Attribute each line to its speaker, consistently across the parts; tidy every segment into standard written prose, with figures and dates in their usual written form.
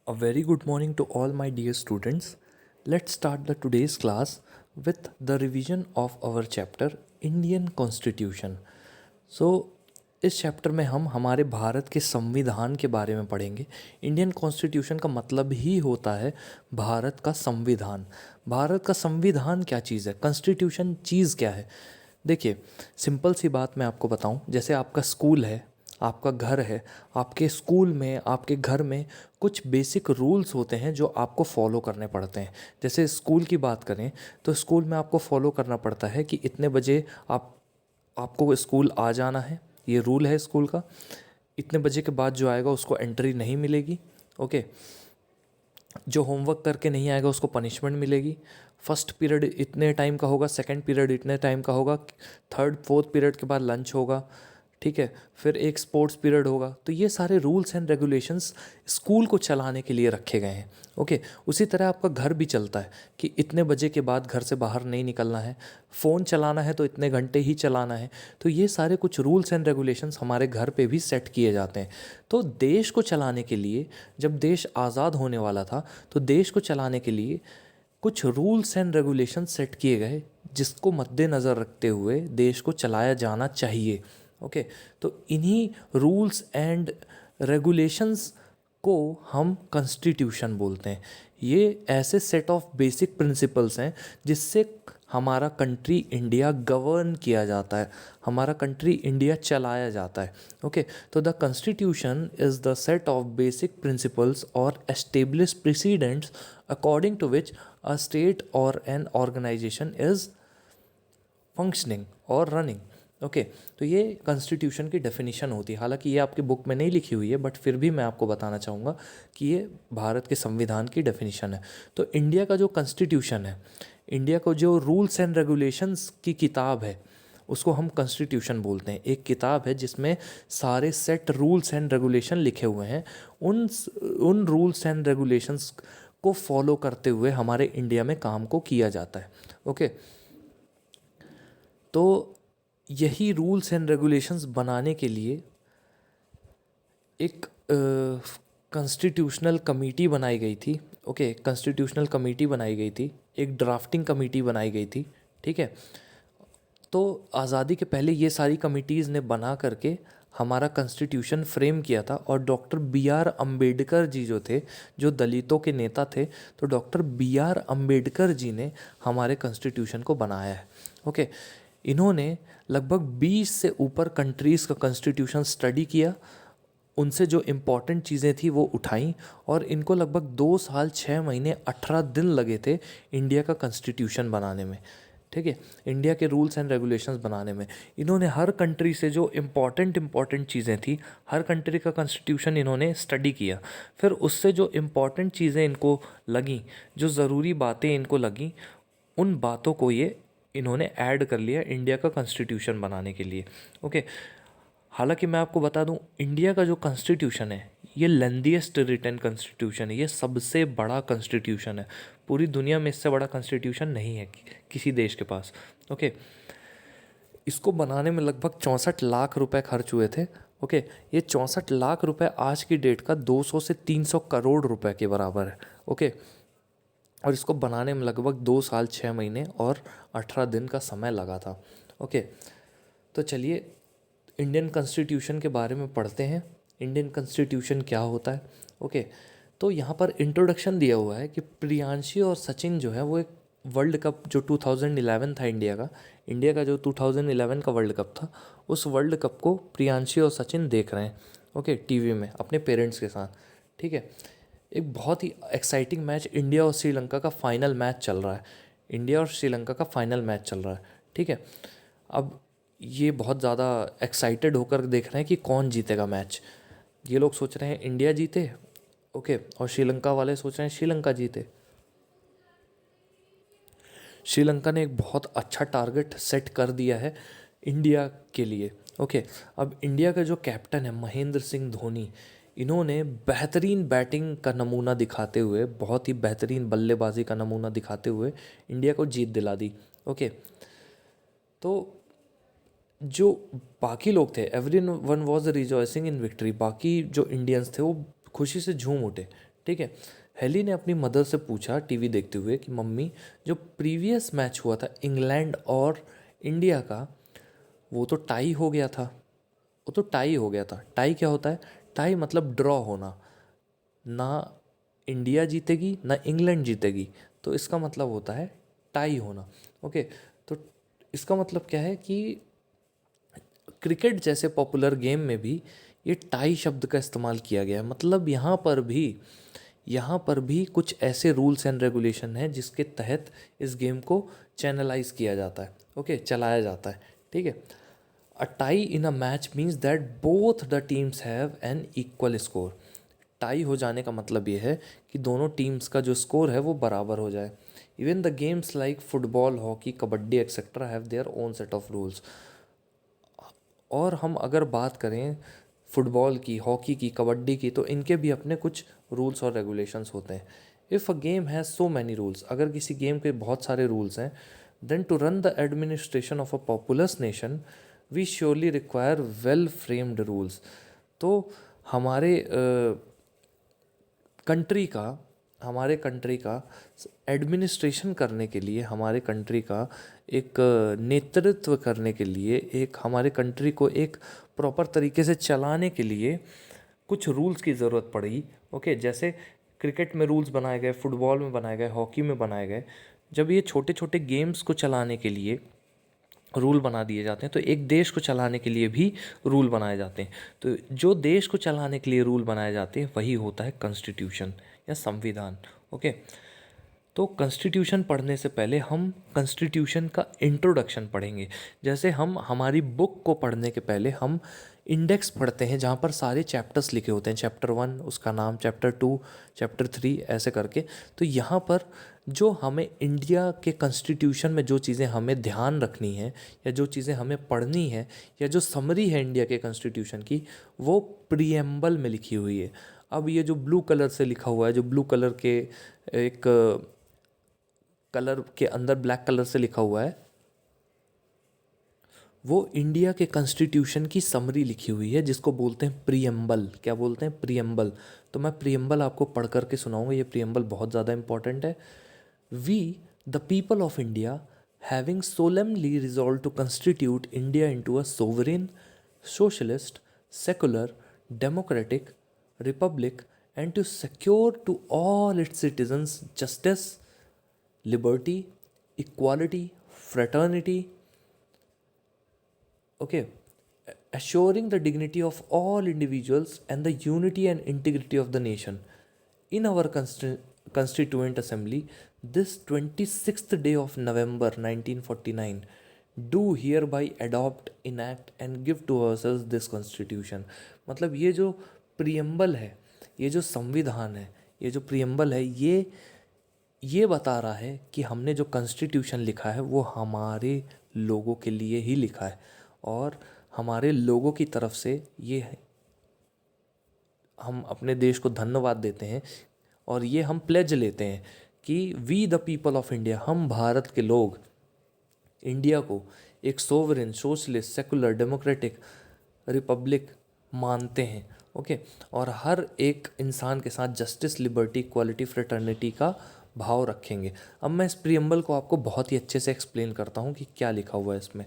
Speaker 1: A very good morning to all my dear students. Let's start the today's class with the revision of our chapter Indian Constitution. So इस chapter में हम हमारे भारत के संविधान के बारे में पढ़ेंगे। इंडियन कॉन्स्टिट्यूशन का मतलब ही होता है भारत का संविधान। भारत का संविधान क्या चीज़ है, कॉन्स्टिट्यूशन चीज़ क्या है। देखिए, सिंपल सी बात मैं आपको बताऊं, जैसे आपका स्कूल है, आपका घर है, आपके स्कूल में, आपके घर में कुछ बेसिक रूल्स होते हैं जो आपको फॉलो करने पड़ते हैं। जैसे स्कूल की बात करें तो स्कूल में आपको फॉलो करना पड़ता है कि इतने बजे आपको स्कूल आ जाना है, ये रूल है स्कूल का। इतने बजे के बाद जो आएगा उसको एंट्री नहीं मिलेगी। ओके, जो होमवर्क करके नहीं आएगा उसको पनिशमेंट मिलेगी। फर्स्ट पीरियड इतने टाइम का होगा, सेकंड पीरियड इतने टाइम का होगा, थर्ड फोर्थ पीरियड के बाद लंच होगा, ठीक है, फिर एक स्पोर्ट्स पीरियड होगा। तो ये सारे रूल्स एंड रेगुलेशंस स्कूल को चलाने के लिए रखे गए हैं। ओके, उसी तरह आपका घर भी चलता है कि इतने बजे के बाद घर से बाहर नहीं निकलना है, फ़ोन चलाना है तो इतने घंटे ही चलाना है। तो ये सारे कुछ रूल्स एंड रेगुलेशंस हमारे घर पे भी सेट किए जाते हैं। तो देश को चलाने के लिए, जब देश आज़ाद होने वाला था तो देश को चलाने के लिए कुछ रूल्स एंड रेगुलेशन सेट किए गए जिसको मद्देनज़र रखते हुए देश को चलाया जाना चाहिए। ओके, तो इन्हीं रूल्स एंड रेगुलेशंस को हम कॉन्स्टिट्यूशन बोलते हैं। ये ऐसे सेट ऑफ बेसिक प्रिंसिपल्स हैं जिससे हमारा कंट्री इंडिया गवर्न किया जाता है, हमारा कंट्री इंडिया चलाया जाता है। ओके, तो the constitution is the set of basic principles और establish precedents according to which a state और एन ऑर्गेनाइजेशन इज़ फंक्शनिंग और रनिंग। ओके, तो ये कॉन्स्टिट्यूशन की डेफिनेशन होती है। हालांकि ये आपकी बुक में नहीं लिखी हुई है, बट फिर भी मैं आपको बताना चाहूँगा कि ये भारत के संविधान की डेफिनेशन है। तो इंडिया का जो कॉन्स्टिट्यूशन है, इंडिया को जो रूल्स एंड रेगुलेशंस की किताब है उसको हम कॉन्स्टिट्यूशन बोलते हैं। एक किताब है जिसमें सारे सेट रूल्स एंड रेगुलेशन लिखे हुए हैं। उन रूल्स एंड रेगुलेशंस को फॉलो करते हुए हमारे इंडिया में काम को किया जाता है। ओके, तो यही रूल्स एंड रेगुलेशंस बनाने के लिए एक कॉन्स्टिट्यूशनल कमेटी बनाई गई थी। ओके, कॉन्स्टिट्यूशनल कमेटी बनाई गई थी, एक ड्राफ्टिंग कमेटी बनाई गई थी, ठीक है। तो आज़ादी के पहले ये सारी कमिटीज़ ने बना करके हमारा कॉन्स्टिट्यूशन फ्रेम किया था। और डॉक्टर बी आर अम्बेडकर जी जो थे, जो दलितों के नेता थे, तो doctor B R Ambedkar ji ने हमारे कॉन्स्टिट्यूशन को बनाया है। ओके, इन्होंने लगभग 20 से ऊपर कंट्रीज़ का कॉन्स्टिट्यूशन स्टडी किया, उनसे जो इम्पॉर्टेंट चीज़ें थी वो उठाई, और इनको लगभग 2 साल 6 महीने 18 दिन लगे थे इंडिया का कॉन्स्टिट्यूशन बनाने में, ठीक है, इंडिया के रूल्स एंड रेगुलेशंस बनाने में। इन्होंने हर कंट्री से जो इम्पॉर्टेंट चीज़ें थी, हर कंट्री का कॉन्स्टिट्यूशन इन्होंने स्टडी किया। फिर उससे जो इम्पॉर्टेंट चीज़ें इनको लगीं, जो ज़रूरी बातें इनको लगीं, उन बातों को ये इन्होंने ऐड कर लिया इंडिया का कॉन्स्टिट्यूशन बनाने के लिए। ओके, हालांकि मैं आपको बता दूं, इंडिया का जो कॉन्स्टिट्यूशन है ये लेंदीएस्ट रिटन कॉन्स्टिट्यूशन है, ये सबसे बड़ा कॉन्स्टिट्यूशन है। पूरी दुनिया में इससे बड़ा कॉन्स्टिट्यूशन नहीं है किसी देश के पास। ओके, इसको बनाने में लगभग 64 लाख रुपए खर्च हुए थे। ओके, ये 64 लाख रुपए आज की डेट का 200 से 300 करोड़ रुपए के बराबर है। ओके, और इसको बनाने में लगभग 2 साल 6 महीने और 18 दिन का समय लगा था। ओके, तो चलिए इंडियन कॉन्स्टिट्यूशन के बारे में पढ़ते हैं। इंडियन कॉन्स्टिट्यूशन क्या होता है। ओके, तो यहाँ पर इंट्रोडक्शन दिया हुआ है कि प्रियांशी और सचिन जो है वो एक वर्ल्ड कप जो 2011 था इंडिया का जो 2011 का वर्ल्ड कप था, उस वर्ल्ड कप को प्रियांशी और सचिन देख रहे हैं। ओके, टीवी में अपने पेरेंट्स के साथ, ठीक है। एक बहुत ही एक्साइटिंग मैच इंडिया और श्रीलंका का फाइनल मैच चल रहा है। इंडिया और श्रीलंका का फाइनल मैच चल रहा है, ठीक है। अब ये बहुत ज़्यादा एक्साइटेड होकर देख रहे हैं कि कौन जीतेगा मैच। ये लोग सोच रहे हैं इंडिया जीते, ओके, और श्रीलंका वाले सोच रहे हैं श्रीलंका जीते। श्रीलंका ने एक बहुत अच्छा टारगेट सेट कर दिया है इंडिया के लिए। ओके, अब इंडिया का जो कैप्टन है महेंद्र सिंह धोनी, इन्होंने बेहतरीन बैटिंग का नमूना दिखाते हुए, बहुत ही बेहतरीन बल्लेबाजी का नमूना दिखाते हुए इंडिया को जीत दिला दी। ओके, तो जो बाकी लोग थे, every one was rejoicing in victory, बाकी जो इंडियंस थे वो खुशी से झूम उठे, ठीक है। हेली ने अपनी मदर से पूछा टीवी देखते हुए कि मम्मी, जो प्रीवियस मैच हुआ था इंग्लैंड और इंडिया का, वो तो टाई हो गया था। वो तो टाई हो गया था। टाई क्या होता है? टाई मतलब ड्रॉ होना। ना इंडिया जीतेगी ना इंग्लैंड जीतेगी, तो इसका मतलब होता है टाई होना। ओके। तो इसका मतलब क्या है कि क्रिकेट जैसे पॉपुलर गेम में भी ये टाई शब्द का इस्तेमाल किया गया है। मतलब यहाँ पर भी कुछ ऐसे रूल्स एंड रेगुलेशन हैं जिसके तहत इस गेम को चैनलाइज किया जाता है। ओके, चलाया जाता है। ठीक है। A tie in a match means that both the teams have an equal score. Tie हो जाने का मतलब ये है कि दोनों टीम्स का जो स्कोर है वो बराबर हो जाए। Even the games like football, hockey, kabaddi etcetera have their own set of rules. और हम अगर बात करें फुटबॉल की, हॉकी की, कबड्डी की, तो इनके भी अपने कुछ रूल्स और रेगुलेशंस होते हैं। If a game has so many rules, अगर किसी गेम के बहुत सारे रूल्स हैं, then to run the administration of a populous nation we surely require well framed rules. तो हमारे कंट्री का हमारे कंट्री का एडमिनिस्ट्रेशन करने के लिए, हमारे कंट्री का एक नेतृत्व करने के लिए, एक हमारे कंट्री को एक प्रॉपर तरीके से चलाने के लिए कुछ रूल्स की ज़रूरत पड़ी। ओके, जैसे क्रिकेट में रूल्स बनाए गए, फुटबॉल में बनाए गए, हॉकी में बनाए गए। जब ये छोटे छोटे गेम्स को चलाने के लिए रूल बना दिए जाते हैं, तो एक देश को चलाने के लिए भी रूल बनाए जाते हैं। तो जो देश को चलाने के लिए रूल बनाए जाते हैं वही होता है कॉन्स्टिट्यूशन या संविधान। ओके। तो कॉन्स्टिट्यूशन पढ़ने से पहले हम कॉन्स्टिट्यूशन का इंट्रोडक्शन पढ़ेंगे। जैसे हम हमारी बुक को पढ़ने के पहले हम इंडेक्स पढ़ते हैं जहाँ पर सारे चैप्टर्स लिखे होते हैं। चैप्टर 1 उसका नाम, चैप्टर 2, चैप्टर 3 ऐसे करके। तो यहाँ पर जो हमें इंडिया के कॉन्स्टिट्यूशन में जो चीज़ें हमें ध्यान रखनी है या जो चीज़ें हमें पढ़नी है या जो समरी है इंडिया के कॉन्स्टिट्यूशन की, वो प्रीएम्बल में लिखी हुई है। अब ये जो ब्लू कलर से लिखा हुआ है, जो ब्लू कलर के एक कलर के अंदर ब्लैक कलर से लिखा हुआ है, वो इंडिया के कॉन्स्टिट्यूशन की समरी लिखी हुई है जिसको बोलते हैं प्रीएम्बल। क्या बोलते हैं? प्रीएम्बल। तो मैं प्रीएम्बल आपको पढ़ करके सुनाऊंगा। ये प्रीएम्बल बहुत ज़्यादा इंपॉर्टेंट है। We the people of India having solemnly resolved to constitute India into a sovereign, socialist, secular, democratic republic, and to secure to all its citizens justice, liberty, equality, fraternity, okay, assuring the dignity of all individuals and the unity and integrity of the nation. In our Constituent Assembly, this 26th day of November 1949, do hereby adopt, enact and give to ourselves this constitution. मतलब ये जो preamble है, ये जो संविधान है, ये जो प्रियम्बल है, ये बता रहा है कि हमने जो कॉन्स्टिट्यूशन लिखा है वो हमारे लोगों के लिए ही लिखा है और हमारे लोगों की तरफ से ये हम अपने देश को धन्यवाद देते हैं और ये हम प्लेज लेते हैं कि we the people of India, हम भारत के लोग इंडिया को एक sovereign, socialist, secular, democratic republic मानते हैं। ओके। और हर एक इंसान के साथ जस्टिस, लिबर्टी, इक्वालिटी, फ्रेटर्निटी का भाव रखेंगे। अब मैं इस प्रियम्बल को आपको बहुत ही अच्छे से एक्सप्लेन करता हूँ कि क्या लिखा हुआ है इसमें।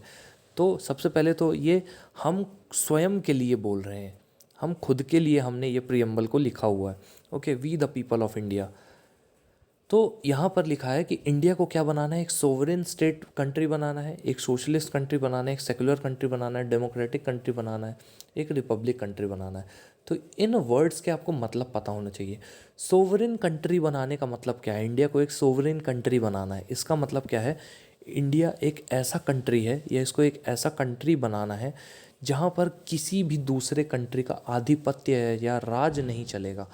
Speaker 1: तो सबसे पहले तो ये हम स्वयं के लिए बोल रहे हैं, हम खुद के लिए हमने ये प्रियम्बल को लिखा हुआ है। Okay, we the people of India. तो यहाँ पर लिखा है कि इंडिया को क्या बनाना है? एक सोवरेन स्टेट कंट्री बनाना है, एक सोशलिस्ट कंट्री बनाना है, एक सेकुलर कंट्री बनाना है, डेमोक्रेटिक कंट्री बनाना है, एक रिपब्लिक कंट्री बनाना है। तो इन वर्ड्स के आपको मतलब पता होना चाहिए। सोवरेन कंट्री बनाने का मतलब क्या है? इंडिया को एक सोवरेन कंट्री बनाना है, इसका मतलब क्या है? इंडिया एक ऐसा कंट्री है या इसको एक ऐसा कंट्री बनाना है जहाँ पर किसी भी दूसरे कंट्री का आधिपत्य या राज नहीं चलेगा।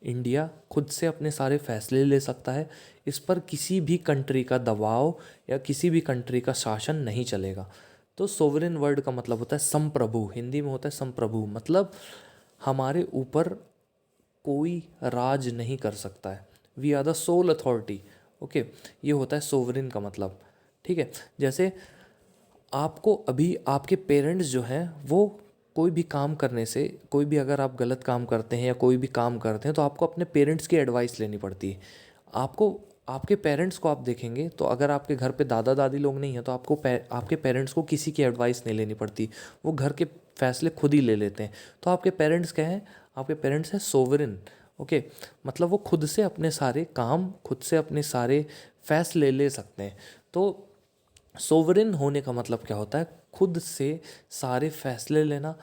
Speaker 1: इंडिया खुद से अपने सारे फैसले ले सकता है, इस पर किसी भी कंट्री का दबाव या किसी भी कंट्री का शासन नहीं चलेगा। तो सोवरेन वर्ड का मतलब होता है संप्रभु, हिंदी में होता है संप्रभु, मतलब हमारे ऊपर कोई राज नहीं कर सकता है। We are the sole authority. Okay, ये होता है सोवरेन का मतलब। ठीक है। जैसे आपको अभी आपके पेरेंट्स जो हैं वो कोई भी काम करने से, कोई भी अगर आप गलत काम करते हैं या कोई भी काम करते हैं तो आपको अपने पेरेंट्स की एडवाइस लेनी पड़ती है। आपको आपके पेरेंट्स को आप देखेंगे तो अगर आपके घर पे दादा दादी लोग नहीं हैं तो आपके पेरेंट्स को किसी की एडवाइस नहीं लेनी पड़ती, वो घर के फैसले खुद ही ले लेते हैं। तो आपके पेरेंट्स क्या हैं? आपके पेरेंट्स हैं सोवरेन। ओके, मतलब वो खुद से अपने सारे काम, खुद से अपने सारे फैसले ले सकते हैं। तो सोवरेन होने का मतलब क्या होता है? खुद से सारे फैसले लेना,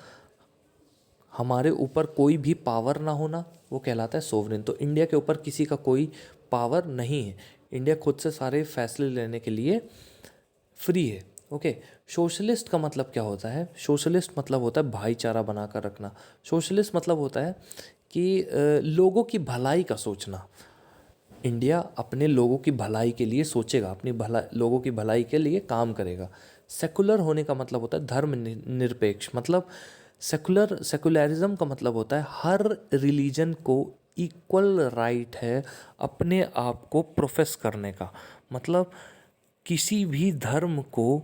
Speaker 1: हमारे ऊपर कोई भी पावर ना होना, वो कहलाता है सोवरेन। तो इंडिया के ऊपर किसी का कोई पावर नहीं है, इंडिया खुद से सारे फैसले लेने के लिए फ्री है। ओके, सोशलिस्ट का मतलब क्या होता है? सोशलिस्ट मतलब होता है भाईचारा बनाकर रखना। सोशलिस्ट मतलब होता है कि लोगों की भलाई का सोचना। इंडिया अपने लोगों की भलाई के लिए सोचेगा, अपनी लोगों की भलाई के लिए काम करेगा। सेकुलर होने का मतलब होता है धर्म निरपेक्ष। मतलब सेकुलरिज्म का मतलब होता है हर रिलीजन को इक्वल राइट है अपने आप को प्रोफेस करने का। मतलब किसी भी धर्म को,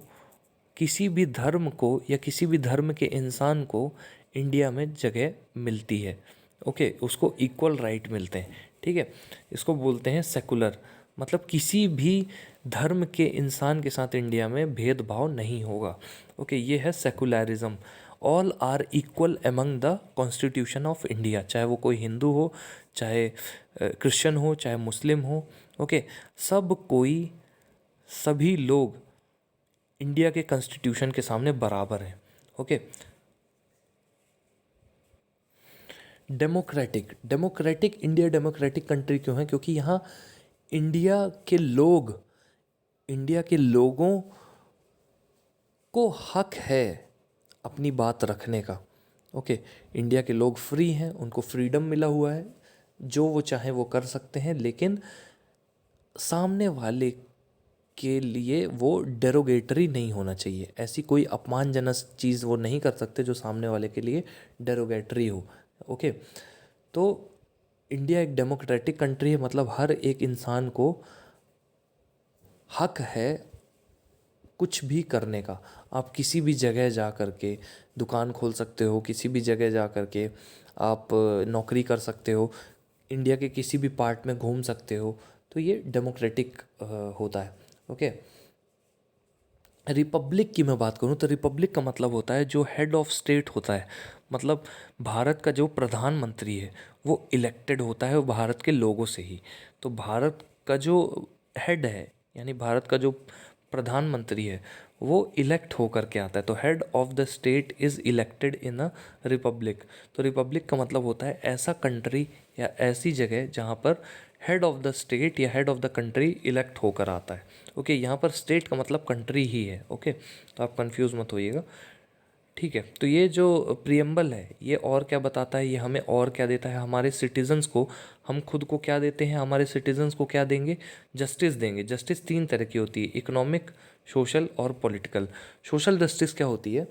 Speaker 1: किसी भी धर्म को या किसी भी धर्म के इंसान को इंडिया में जगह मिलती है। ओके, उसको इक्वल राइट मिलते हैं। ठीक है, इसको बोलते हैं सेकुलर। मतलब किसी भी धर्म के इंसान के साथ इंडिया में भेदभाव नहीं होगा। ओके, ये है secularism. All are equal among the constitution of India, चाहे वो कोई हिंदू हो, चाहे क्रिश्चियन हो, चाहे मुस्लिम हो। ओके, सभी लोग इंडिया के कॉन्स्टिट्यूशन के सामने बराबर हैं। Okay, democratic India democratic country क्यों है? क्योंकि यहाँ इंडिया के लोग, इंडिया के लोगों को हक है अपनी बात रखने का। ओके, इंडिया के लोग फ्री हैं, उनको फ्रीडम मिला हुआ है, जो वो चाहे वो कर सकते हैं, लेकिन सामने वाले के लिए वो डेरोगेटरी नहीं होना चाहिए। ऐसी कोई अपमानजनक चीज़ वो नहीं कर सकते जो सामने वाले के लिए डेरोगेटरी हो। ओके, तो इंडिया एक डेमोक्रेटिक कंट्री है, मतलब हर एक इंसान को हक है कुछ भी करने का। आप किसी भी जगह जा कर के दुकान खोल सकते हो, किसी भी जगह जा कर के आप नौकरी कर सकते हो, इंडिया के किसी भी पार्ट में घूम सकते हो। तो ये डेमोक्रेटिक होता है। ओके, रिपब्लिक की मैं बात करूँ तो रिपब्लिक का मतलब होता है जो हेड ऑफ स्टेट होता है। मतलब भारत का जो प्रधानमंत्री है वो इलेक्टेड होता है वो भारत के लोगों से ही। तो भारत का जो हेड है, यानी भारत का जो प्रधानमंत्री है, वो इलेक्ट होकर के आता है। तो head of the state is elected in a republic. तो रिपब्लिक का मतलब होता है ऐसा कंट्री या ऐसी जगह जहाँ पर हेड ऑफ द स्टेट या head of the country elect होकर आता है। ओके, यहाँ पर स्टेट का मतलब कंट्री ही है। ओके, तो आप कंफ्यूज मत होइएगा। ठीक है, तो ये जो प्रियम्बल है ये और क्या बताता है, ये हमें और क्या देता है? हमारे सिटीजन्स को, हम खुद को क्या देते हैं? हमारे सिटीजन्स को क्या देंगे? जस्टिस देंगे। जस्टिस तीन तरह की होती है, इकोनॉमिक, सोशल और पॉलिटिकल। सोशल जस्टिस क्या होती है?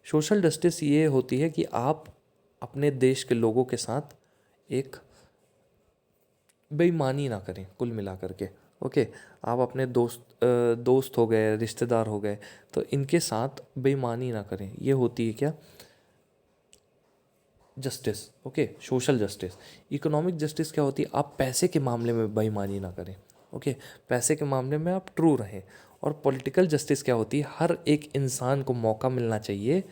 Speaker 1: सोशल जस्टिस ये होती है कि आप अपने देश के लोगों के साथ एक बेईमानी ना करें कुल मिला करके। ओके, आप अपने दोस्त हो गए, रिश्तेदार हो गए, तो इनके साथ बेईमानी ना करें। ये होती है क्या? Justice. Okay, social justice. Economic justice क्या होती है? आप पैसे के मामले में बेईमानी ना करें। ओके, पैसे के मामले में आप ट्रू रहें। और पॉलिटिकल जस्टिस क्या होती है? हर एक इंसान को मौका मिलना चाहिए,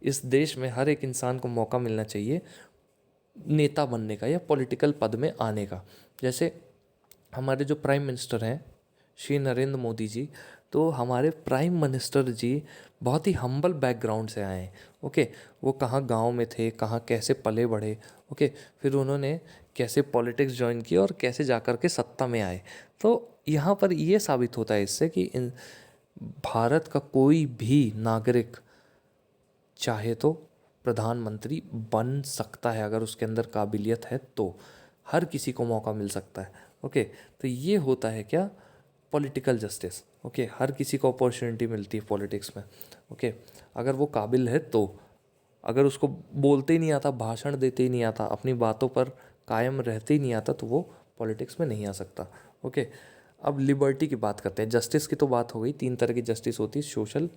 Speaker 1: इस देश में हर एक इंसान को मौका मिलना चाहिए नेता बनने का या पॉलिटिकल पद में आने का। जैसे हमारे जो प्राइम मिनिस्टर हैं श्री नरेंद्र मोदी जी, तो हमारे प्राइम मिनिस्टर जी बहुत ही हम्बल बैकग्राउंड से आए हैं। ओके, वो कहाँ गांव में थे, कहाँ कैसे पले बढ़े। ओके, फिर उन्होंने कैसे पॉलिटिक्स ज्वाइन की और कैसे जाकर के सत्ता में आए। तो यहाँ पर ये साबित होता है इससे कि भारत का कोई भी नागरिक चाहे तो प्रधानमंत्री बन सकता है, अगर उसके अंदर काबिलियत है तो हर किसी को मौका मिल सकता है। ओके, तो ये होता है क्या? Political justice. ओके, हर किसी को अपॉर्चुनिटी मिलती है पॉलिटिक्स में। ओके, अगर वो काबिल है तो, अगर उसको बोलते ही नहीं आता, भाषण देते ही नहीं आता, अपनी बातों पर कायम रहते ही नहीं आता, तो वो पॉलिटिक्स में नहीं आ सकता। ओके, अब लिबर्टी की बात करते हैं। जस्टिस की तो बात हो गई, तीन तरह की जस्टिस होती है, सोशल,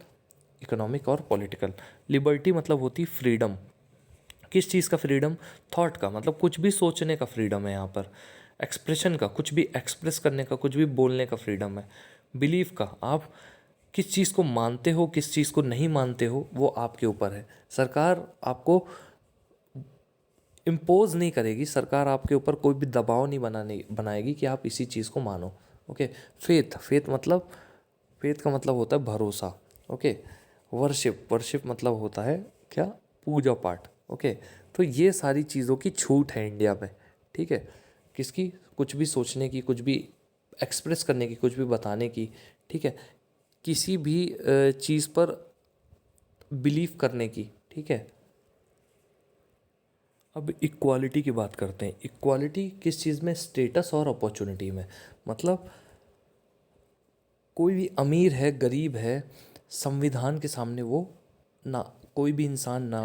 Speaker 1: इकोनॉमिक और पॉलिटिकल। लिबर्टी मतलब होती फ्रीडम। किस चीज़ का फ्रीडम? थॉट का, मतलब कुछ भी सोचने का फ्रीडम है यहाँ पर। एक्सप्रेशन का, कुछ भी एक्सप्रेस करने का, कुछ भी बोलने का फ्रीडम है। बिलीफ का, आप किस चीज़ को मानते हो, किस चीज़ को नहीं मानते हो, वो आपके ऊपर है। सरकार आपको इम्पोज नहीं करेगी, सरकार आपके ऊपर कोई भी दबाव नहीं बनाएगी कि आप इसी चीज़ को मानो। ओके। फेथ का मतलब होता है भरोसा। ओके। वर्शिप मतलब होता है क्या? पूजा पाठ। ओके। तो ये सारी चीज़ों की छूट है इंडिया में, ठीक है। किसकी? कुछ भी सोचने की, कुछ भी एक्सप्रेस करने की, कुछ भी बताने की, ठीक है। किसी भी चीज़ पर बिलीव करने की, ठीक है। अब इक्वालिटी की बात करते हैं। इक्वालिटी किस चीज़ में? स्टेटस और अपॉर्चुनिटी में। मतलब कोई भी अमीर है, गरीब है, संविधान के सामने वो ना, कोई भी इंसान ना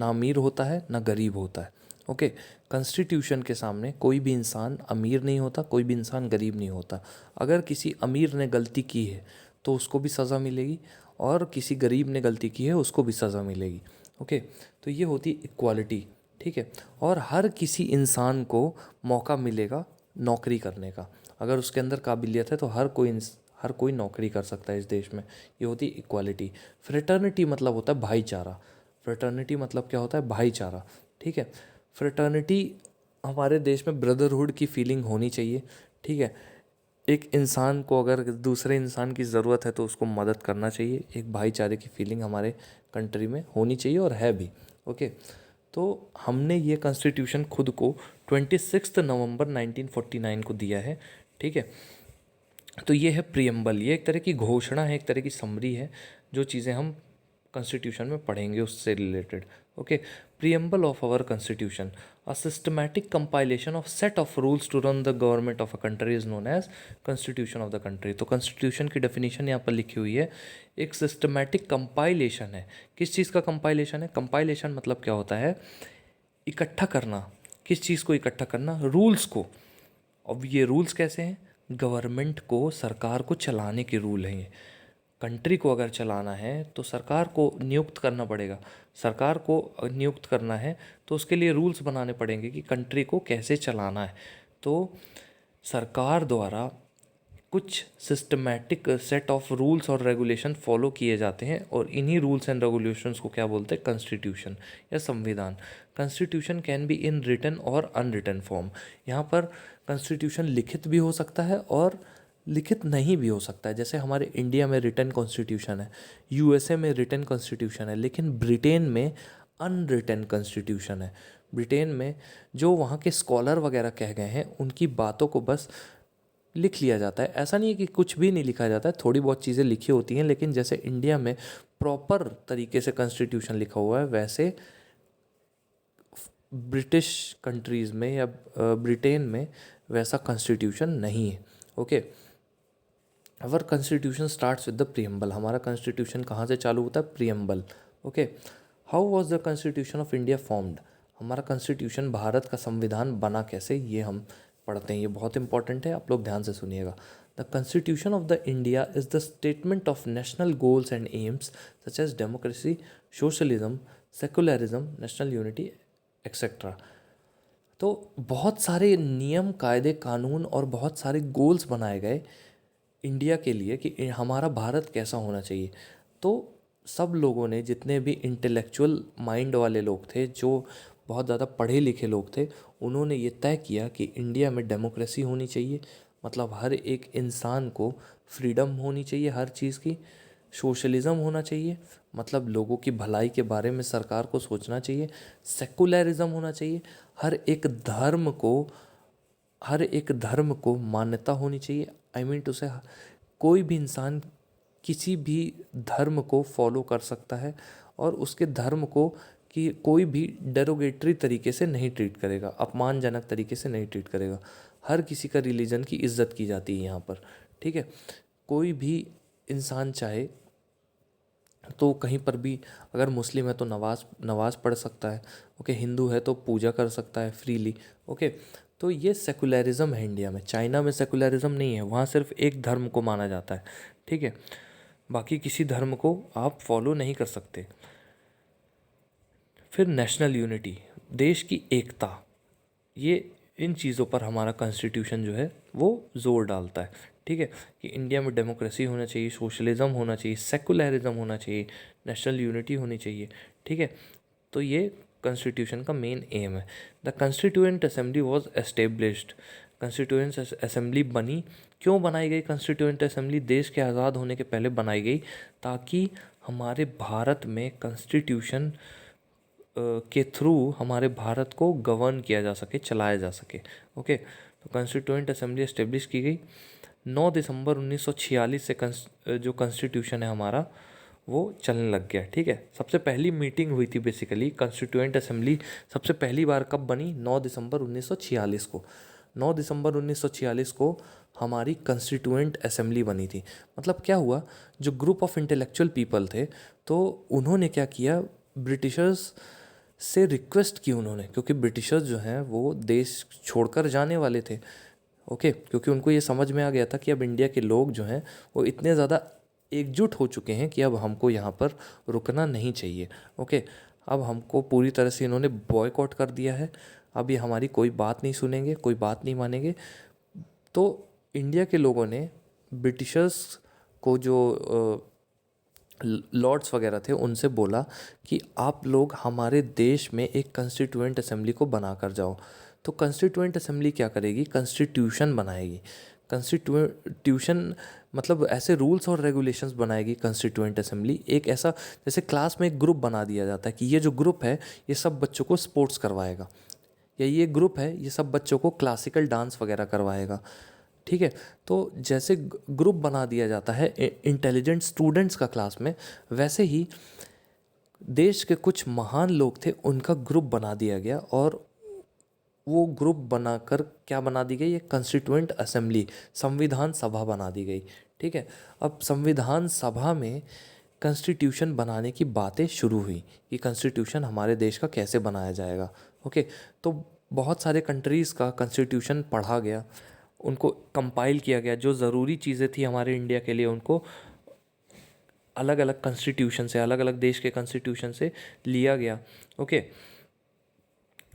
Speaker 1: अमीर होता है ना गरीब होता है। ओके। कॉन्स्टिट्यूशन के सामने कोई भी इंसान अमीर नहीं होता, कोई भी इंसान गरीब नहीं होता। अगर किसी अमीर ने गलती की है तो उसको भी सज़ा मिलेगी, और किसी गरीब ने गलती की है उसको भी सज़ा मिलेगी। ओके। तो ये होती है इक्वालिटी, ठीक है। और हर किसी इंसान को मौका मिलेगा नौकरी करने का। अगर उसके अंदर काबिलियत है तो हर कोई नौकरी कर सकता है इस देश में। ये होती है इक्वालिटी। फ्रेटर्निटी मतलब होता है भाईचारा। फ्रेटर्निटी मतलब क्या होता है? भाईचारा, ठीक है। फ्रेटर्निटी, हमारे देश में ब्रदरहुड की फीलिंग होनी चाहिए, ठीक है। एक इंसान को अगर दूसरे इंसान की ज़रूरत है तो उसको मदद करना चाहिए। एक भाईचारे की फीलिंग हमारे कंट्री में होनी चाहिए, और है भी। ओके। तो हमने ये कॉन्स्टिट्यूशन खुद को 26 नवंबर 1949 को दिया है, ठीक है। तो ये है प्रियम्बल, ये एक तरह की घोषणा है, एक तरह की समरी है, जो चीज़ें हम कॉन्स्टिट्यूशन में पढ़ेंगे उससे related. Okay. Preamble of our constitution, a systematic compilation of set of rules to run the government of a country is known as constitution of the country. तो कॉन्स्टिट्यूशन की डेफिनेशन यहाँ पर लिखी हुई है, एक सिस्टमैटिक कंपाइलेशन है। किस चीज़ का कंपाइलेशन है? कंपाइलेशन मतलब क्या होता है? इकट्ठा करना। किस चीज़ को इकट्ठा करना? रूल्स को। अब ये रूल्स कैसे हैं? गवर्नमेंट को, सरकार को चलाने के रूल हैं ये। कंट्री को अगर चलाना है तो सरकार को नियुक्त करना पड़ेगा। सरकार को नियुक्त करना है तो उसके लिए रूल्स बनाने पड़ेंगे कि कंट्री को कैसे चलाना है। तो सरकार द्वारा कुछ सिस्टमैटिक सेट ऑफ रूल्स और रेगुलेशन फॉलो किए जाते हैं, और इन्हीं रूल्स एंड रेगुलेशंस को क्या बोलते हैं? कॉन्स्टिट्यूशन या संविधान। Constitution can be in written or unwritten form. यहाँ पर कॉन्स्टिट्यूशन लिखित भी हो सकता है और लिखित नहीं भी हो सकता है। जैसे हमारे इंडिया में रिटन कॉन्स्टिट्यूशन है, यूएसए में रिटन कॉन्स्टिट्यूशन है, लेकिन ब्रिटेन में अनरिटन कॉन्स्टिट्यूशन है। ब्रिटेन में जो वहाँ के स्कॉलर वगैरह कह गए हैं उनकी बातों को बस लिख लिया जाता है। ऐसा नहीं है कि कुछ भी नहीं लिखा जाता है, थोड़ी बहुत चीज़ें लिखी होती हैं, लेकिन जैसे इंडिया में प्रॉपर तरीके से कॉन्स्टिट्यूशन लिखा हुआ है, वैसे ब्रिटिश कंट्रीज़ में या ब्रिटेन में वैसा कॉन्स्टिट्यूशन नहीं है। Okay. Our constitution starts with the preamble. हमारा कॉन्स्टिट्यूशन कहाँ से चालू होता है? Preamble. Okay. How was the constitution of India formed? हमारा कॉन्स्टिट्यूशन, भारत का संविधान बना कैसे, ये हम पढ़ते हैं। ये बहुत इंपॉर्टेंट है, आप लोग ध्यान से सुनिएगा। The constitution of the India is the statement of national goals and aims such as democracy, socialism, secularism, national unity, etcetera. तो बहुत सारे नियम, कायदे, कानून और बहुत सारे गोल्स बनाए गए इंडिया के लिए कि हमारा भारत कैसा होना चाहिए। तो सब लोगों ने, जितने भी इंटेलेक्चुअल माइंड वाले लोग थे, जो बहुत ज़्यादा पढ़े लिखे लोग थे, उन्होंने ये तय किया कि इंडिया में डेमोक्रेसी होनी चाहिए, मतलब हर एक इंसान को फ्रीडम होनी चाहिए हर चीज़ की। सोशलिज़म होना चाहिए, मतलब लोगों की भलाई के बारे में सरकार को सोचना चाहिए। सेकुलरिज्म होना चाहिए, हर एक धर्म को मान्यता होनी चाहिए। आई मीन टू से कोई भी इंसान किसी भी धर्म को फॉलो कर सकता है, और उसके धर्म को कि कोई भी डेरोगेटरी तरीके से नहीं ट्रीट करेगा, अपमानजनक तरीके से नहीं ट्रीट करेगा। हर किसी का रिलीजन की इज्जत की जाती है यहाँ पर, ठीक है। कोई भी इंसान चाहे तो कहीं पर भी, अगर मुस्लिम है तो नमाज पढ़ सकता है। ओके। हिंदू है तो पूजा कर सकता है फ्रीली। ओके। तो ये सेकुलरिज्म है इंडिया में। चाइना में सेकुलरिज्म नहीं है, वहाँ सिर्फ एक धर्म को माना जाता है, ठीक है। बाकी किसी धर्म को आप फॉलो नहीं कर सकते। फिर नेशनल यूनिटी, देश की एकता, ये इन चीज़ों पर हमारा कॉन्स्टिट्यूशन जो है वो जोर डालता है। ठीक है, कि इंडिया में डेमोक्रेसी होना चाहिए, सोशलिज्म होना चाहिए, सेकुलरिज्म होना चाहिए, नेशनल यूनिटी होनी चाहिए। ठीक है, तो ये कॉन्स्टिट्यूशन का मेन एम है। The constituent assembly was established, constituent assembly बनी। क्यों बनाई गई कॉन्स्टिट्यूएंट असेंबली? देश के आज़ाद होने के पहले बनाई गई, ताकि हमारे भारत में कॉन्स्टिट्यूशन के थ्रू हमारे भारत को गवर्न किया जा सके, चलाया जा सके। ओके, तो कॉन्स्टिट्यूएंट असेंबली इस्टेब्लिश की गई 9 दिसंबर 1946 से। जो कॉन्स्टिट्यूशन है हमारा वो चलने लग गया। ठीक है, सबसे पहली मीटिंग हुई थी बेसिकली कॉन्स्टिट्यूएंट असेंबली सबसे पहली बार कब बनी? 9 दिसंबर 1946 को। 9 दिसंबर 1946 को हमारी कॉन्स्टिट्यूएंट असेंबली बनी थी। मतलब क्या हुआ, जो ग्रुप ऑफ इंटेलेक्चुअल पीपल थे, तो उन्होंने क्या किया, ब्रिटिशर्स से रिक्वेस्ट की उन्होंने, क्योंकि ब्रिटिशर्स जो हैं वो देश छोड़कर जाने वाले थे। ओके, क्योंकि उनको ये समझ में आ गया था कि अब इंडिया के लोग जो हैं वो इतने ज़्यादा एकजुट हो चुके हैं कि अब हमको यहाँ पर रुकना नहीं चाहिए। ओके, अब हमको पूरी तरह से इन्होंने बॉयकॉट कर दिया है, अब ये हमारी कोई बात नहीं सुनेंगे, कोई बात नहीं मानेंगे। तो इंडिया के लोगों ने ब्रिटिशर्स को, जो लॉर्ड्स वगैरह थे, उनसे बोला कि आप लोग हमारे देश में एक कॉन्स्टिट्यूएंट असेंबली को बना कर जाओ। तो कॉन्स्टिट्यूएंट असेंबली क्या करेगी? कॉन्स्टिट्यूशन बनाएगी। कॉन्स्टिट्यूशन मतलब ऐसे रूल्स और रेगुलेशंस बनाएगी कॉन्स्टिट्यूएंट असेंबली। एक ऐसा, जैसे क्लास में एक ग्रुप बना दिया जाता है कि ये जो ग्रुप है ये सब बच्चों को स्पोर्ट्स करवाएगा, या ये ग्रुप है ये सब बच्चों को क्लासिकल डांस वगैरह करवाएगा। ठीक है, तो जैसे ग्रुप बना दिया जाता है इंटेलिजेंट स्टूडेंट्स का क्लास में, वैसे ही देश के कुछ महान लोग थे उनका ग्रुप बना दिया गया, और वो ग्रुप बनाकर क्या बना दी गई? एक कॉन्स्टिट्यूएंट असेंबली, संविधान सभा बना दी गई। ठीक है, अब संविधान सभा में कॉन्स्टिट्यूशन बनाने की बातें शुरू हुई कि कॉन्स्टिट्यूशन हमारे देश का कैसे बनाया जाएगा। ओके, तो बहुत सारे कंट्रीज़ का कॉन्स्टिट्यूशन पढ़ा गया, उनको कंपाइल किया गया, जो ज़रूरी चीज़ें थी हमारे इंडिया के लिए उनको अलग अलग कॉन्स्टिट्यूशन से, अलग अलग देश के कॉन्स्टिट्यूशन से लिया गया। ओके,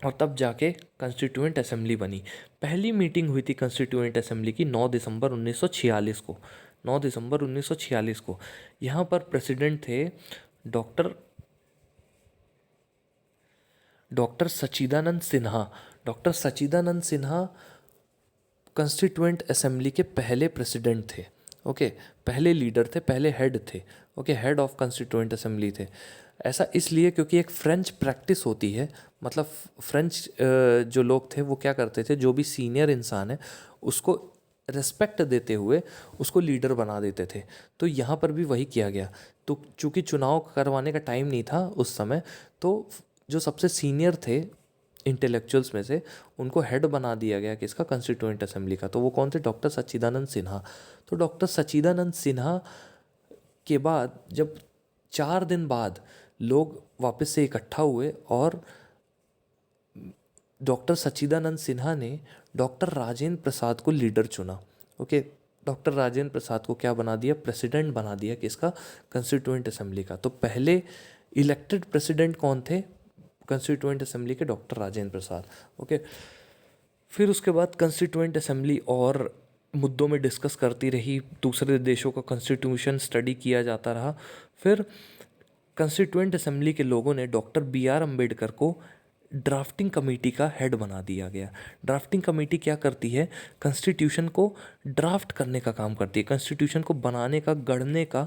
Speaker 1: और तब जाके कॉन्स्टिट्यूएंट असेंबली बनी। पहली मीटिंग हुई थी कॉन्स्टिट्यूएंट असेंबली की 9 दिसंबर 1946 को। 9 दिसंबर 1946 को यहाँ पर प्रेसिडेंट थे डॉक्टर डॉक्टर सच्चिदानंद सिन्हा। डॉक्टर सच्चिदानंद सिन्हा कॉन्स्टिट्यूएंट असेंबली के पहले प्रेसिडेंट थे। ओके, पहले लीडर थे, पहले हेड थे। Okay, head of constituent assembly थे। ऐसा इसलिए क्योंकि एक फ्रेंच प्रैक्टिस होती है, मतलब फ्रेंच जो लोग थे वो क्या करते थे, जो भी सीनियर इंसान है उसको रिस्पेक्ट देते हुए उसको लीडर बना देते थे। तो यहाँ पर भी वही किया गया। तो चूँकि चुनाव करवाने का टाइम नहीं था उस समय, तो जो सबसे सीनियर थे इंटेलेक्चुअल्स में से, उनको हेड बना दिया गया किसका? कॉन्स्टिट्यूएंट असेंबली का। तो वो कौन थे? डॉक्टर सच्चिदानंद सिन्हा। तो डॉक्टर सच्चिदानंद सिन्हा के बाद जब 4 दिन बाद लोग वापस से इकट्ठा हुए, और डॉक्टर सच्चिदानंद सिन्हा ने डॉक्टर राजेंद्र प्रसाद को लीडर चुना। ओके, डॉक्टर राजेंद्र प्रसाद को क्या बना दिया? प्रेसिडेंट बना दिया किसका? कॉन्स्टिट्यूएंट असेंबली का। तो पहले इलेक्टेड प्रेसिडेंट कौन थे कॉन्स्टिट्यूएंट असेंबली के? डॉक्टर राजेंद्र प्रसाद। ओके, फिर उसके बाद कॉन्स्टिट्यूएंट असेंबली और मुद्दों में डिस्कस करती रही, दूसरे देशों का कॉन्स्टिट्यूशन स्टडी किया जाता रहा। फिर कॉन्स्टिट्यूएंट असेंबली के लोगों ने डॉक्टर बी आर अम्बेडकर को ड्राफ्टिंग कमेटी का हेड बना दिया गया। ड्राफ्टिंग कमेटी क्या करती है? कॉन्स्टिट्यूशन को ड्राफ्ट करने का काम करती है, कॉन्स्टिट्यूशन को बनाने का, गढ़ने का,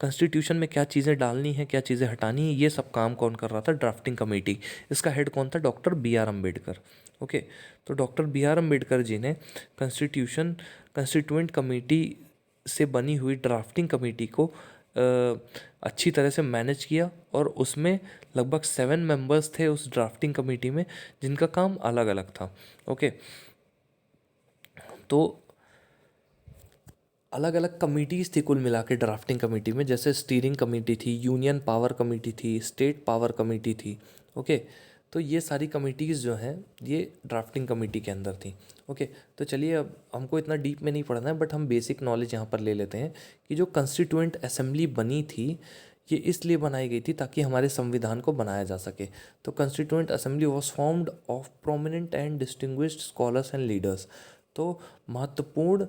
Speaker 1: कॉन्स्टिट्यूशन में क्या चीज़ें डालनी है, क्या चीज़ें हटानी है, ये सब काम कौन कर रहा था? Drafting committee. इसका हेड कौन था? Doctor B R Ambedkar. Okay, तो doctor B R Ambedkar ji ने कॉन्स्टिट्यूएंट कमेटी से बनी हुई ड्राफ्टिंग कमेटी को अच्छी तरह से मैनेज किया, और उसमें लगभग 7 मेंबर्स थे उस ड्राफ्टिंग कमेटी में, जिनका काम अलग अलग था। ओके, तो अलग अलग कमिटीज़ थी कुल मिला के ड्राफ्टिंग कमेटी में, जैसे स्टीयरिंग कमेटी थी, यूनियन पावर कमेटी थी, स्टेट पावर कमेटी थी। ओके, तो ये सारी कमिटीज़ जो हैं ये ड्राफ्टिंग कमेटी के अंदर थी। ओके, तो चलिए अब हमको इतना डीप में नहीं पढ़ना है, बट हम बेसिक नॉलेज यहाँ पर ले लेते हैं कि जो कंस्टिट्यूएंट असेंबली बनी थी ये इसलिए बनाई गई थी ताकि हमारे संविधान को बनाया जा सके। तो constituent assembly was formed of prominent and distinguished scholars and leaders. तो महत्वपूर्ण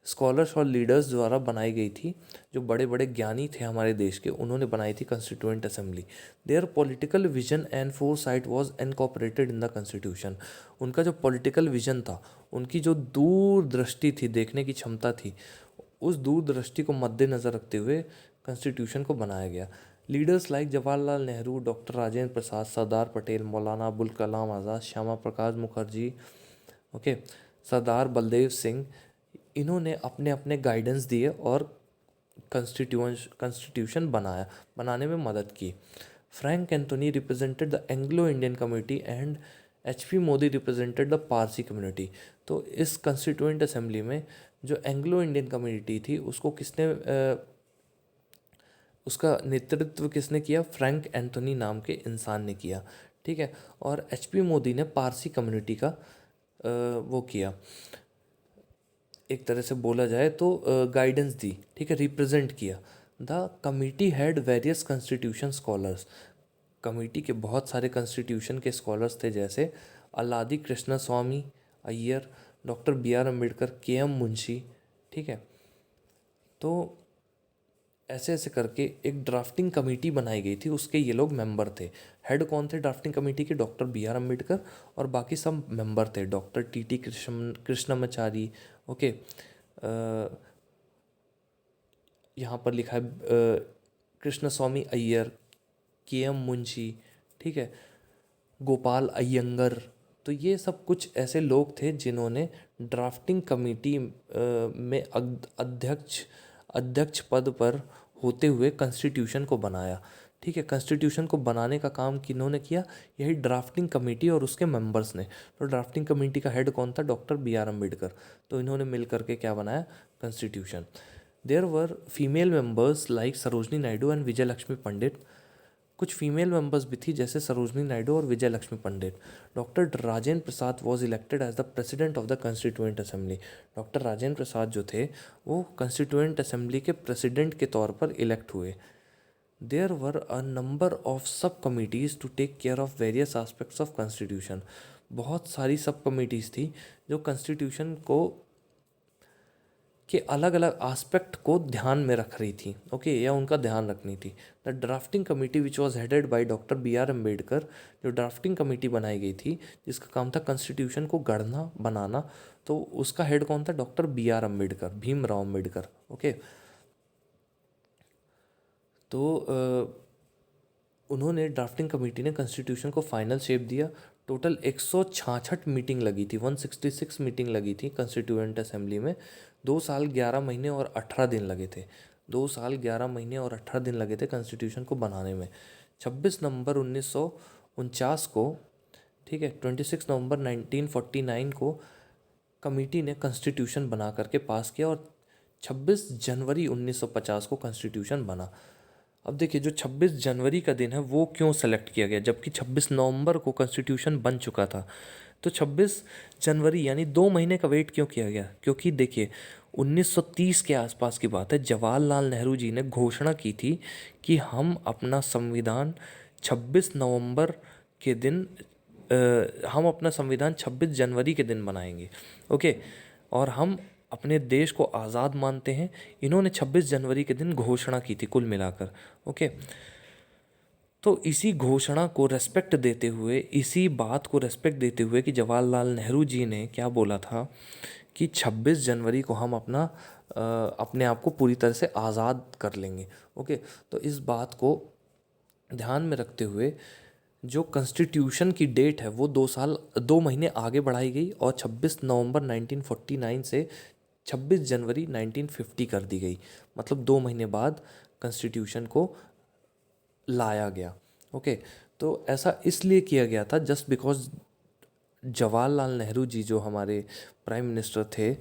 Speaker 1: स्कॉलर्स और लीडर्स द्वारा बनाई गई थी, जो बड़े बड़े ज्ञानी थे हमारे देश के, उन्होंने बनाई थी constituent assembly. There political vision and foresight was incorporated in the constitution. उनका जो पॉलिटिकल विजन था, उनकी जो दूरदृष्टि थी, देखने की क्षमता थी, उस दूरदृष्टि को मद्देनज़र रखते हुए कॉन्स्टिट्यूशन को बनाया गया। Leaders like Jawaharlal Nehru, doctor Rajendra Prasad, Sardar Patel, Maulana Abul Kalam Azad, Shyama Prasad Mukherjee, okay, Sardar Baldev Singh, इन्होंने अपने अपने गाइडेंस दिए और कॉन्स्टिट्यूशन बनाने में मदद की। Frank Anthony represented the Anglo Indian community and HP Modi represented the Parsi community. तो इस कॉन्स्टिट्यूएंट असेंबली में जो एंग्लो इंडियन कम्युनिटी थी उसको उसका नेतृत्व किसने किया? फ्रैंक एंथोनी नाम के इंसान ने किया, ठीक है। और HP मोदी ने पारसी कम्युनिटी का वो किया, एक तरह से बोला जाए तो गाइडेंस दी, ठीक है, रिप्रेजेंट किया। The committee had various constitution scholars. Committee के बहुत सारे कॉन्स्टिट्यूशन के स्कॉलर्स थे, जैसे Alladi Krishna Swami Ayyar, doctor BR Ambedkar, KM Munshi, ठीक है। तो ऐसे ऐसे करके एक ड्राफ्टिंग कमेटी बनाई गई थी, उसके ये लोग मेंबर थे। हेड कौन थे ड्राफ्टिंग कमेटी के? डॉक्टर BR अम्बेडकर, और बाकी सब मेंबर थे, डॉक्टर TT कृष्णमाचारी, ओके, यहाँ पर लिखा है कृष्ण स्वामी अय्यर, KM मुंशी, ठीक है, गोपाल अयंगर। तो ये सब कुछ ऐसे लोग थे जिन्होंने ड्राफ्टिंग कमेटी में अध्यक्ष पद पर होते हुए कॉन्स्टिट्यूशन को बनाया, ठीक है। कॉन्स्टिट्यूशन को बनाने का काम किन्होंने किया? यही ड्राफ्टिंग कमेटी और उसके मेंबर्स ने। तो ड्राफ्टिंग कमेटी का हेड कौन था? Doctor BR Ambedkar. तो इन्होंने मिल करके क्या बनाया? Constitution. There were female members like Sarojini Naidu and Vijaya Lakshmi Pandit. कुछ फीमेल मेंबर्स भी थी, जैसे सरोजनी नायडू और Vijaya Lakshmi Pandit. Doctor Rajendra Prasad was elected as the president of the constituent assembly. Doctor Rajendra Prasad जो थे वो कॉन्स्टिट्यूएंट असेंबली के प्रेसिडेंट के तौर पर इलेक्ट हुए। There were a number of sub committees to take care of various aspects of constitution. बहुत सारी सब कमिटीज़ थी जो कॉन्स्टिट्यूशन को के अलग अलग एस्पेक्ट को ध्यान में रख रही थी, ओके, या उनका ध्यान रखनी थी। The drafting committee which was headed by doctor BR Ambedkar. जो ड्राफ्टिंग कमेटी बनाई गई थी जिसका काम था कॉन्स्टिट्यूशन को गढ़ना बनाना, तो उसका हेड कौन था? Doctor BR Ambedkar, Bhimrao Ambedkar, okay. तो उन्होंने ड्राफ्टिंग कमेटी ने कॉन्स्टिट्यूशन को फाइनल शेप दिया। टोटल 166 मीटिंग लगी थी, 166 मीटिंग लगी थी कॉन्स्टिट्यूएंट असेंबली में। 2 साल 11 महीने और 18 दिन लगे थे। 2 साल 11 महीने और 18 दिन लगे थे कॉन्स्टिट्यूशन को बनाने में। 26 नवंबर 1949 को, ठीक है, 26 नवंबर 1949 को कमेटी ने कॉन्स्टिट्यूशन बना करके पास किया, और 26 जनवरी 1950 को कॉन्स्टिट्यूशन बना। अब देखिए, जो 26 जनवरी का दिन है वो क्यों सेलेक्ट किया गया, जबकि 26 नवंबर को कॉन्स्टिट्यूशन बन चुका था? तो 26 जनवरी यानी 2 महीने का वेट क्यों किया गया? क्योंकि देखिए 1930 के आसपास की बात है, जवाहरलाल नेहरू जी ने घोषणा की थी कि हम अपना संविधान 26 नवंबर के दिन हम अपना संविधान 26 जनवरी के दिन बनाएंगे, ओके, और हम अपने देश को आज़ाद मानते हैं। इन्होंने 26 जनवरी के दिन घोषणा की थी कुल मिलाकर, ओके। तो इसी घोषणा को रेस्पेक्ट देते हुए, इसी बात को रेस्पेक्ट देते हुए कि जवाहरलाल नेहरू जी ने क्या बोला था कि 26 जनवरी को हम अपने आप को पूरी तरह से आज़ाद कर लेंगे, ओके। तो इस बात को ध्यान में रखते हुए जो कॉन्स्टिट्यूशन की डेट है वो 2 महीने आगे बढ़ाई गई, और 26 नवंबर 1949 से 26 जनवरी 1950 कर दी गई। मतलब 2 महीने बाद कॉन्स्टिट्यूशन को लाया गया, ओके। तो ऐसा इसलिए किया गया था जस्ट बिकॉज जवाहरलाल नेहरू जी जो हमारे प्राइम मिनिस्टर थे,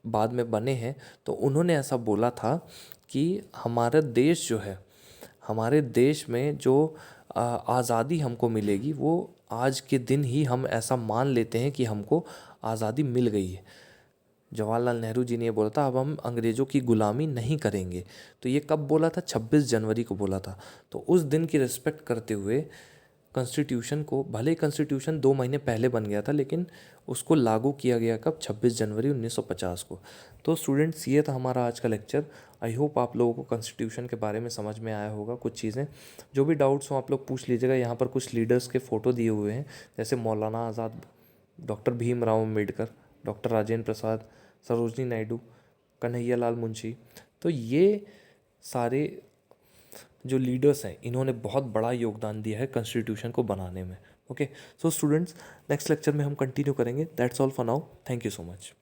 Speaker 1: बाद में बने हैं, तो उन्होंने ऐसा बोला था कि हमारा देश जो है, हमारे देश में जो आज़ादी हमको मिलेगी वो आज के दिन ही हम ऐसा मान लेते हैं कि हमको आज़ादी मिल गई है। जवाहरलाल नेहरू जी ने ये बोला था, अब हम अंग्रेज़ों की ग़ुलामी नहीं करेंगे। तो ये कब बोला था? 26 जनवरी को बोला था। तो उस दिन की रिस्पेक्ट करते हुए कॉन्स्टिट्यूशन को, भले ही कॉन्स्टिट्यूशन 2 महीने पहले बन गया था, लेकिन उसको लागू किया गया कब? 26 जनवरी 1950 को। तो स्टूडेंट्स, ये था हमारा आज का लेक्चर। आई होप आप लोगों को कॉन्स्टिट्यूशन के बारे में समझ में आया होगा। कुछ चीज़ें जो भी डाउट्स हो आप लोग पूछ लीजिएगा। यहाँ पर कुछ लीडर्स के फ़ोटो दिए हुए हैं, जैसे मौलाना आज़ाद, डॉक्टर भीमराव अम्बेडकर, डॉक्टर राजेंद्र प्रसाद, सरोजनी नायडू, कन्हैया लाल मुंशी। तो ये सारे जो लीडर्स हैं, इन्होंने बहुत बड़ा योगदान दिया है कॉन्स्टिट्यूशन को बनाने में। Okay, so students, next lecture में हम कंटिन्यू करेंगे। That's all for now. Thank you so much.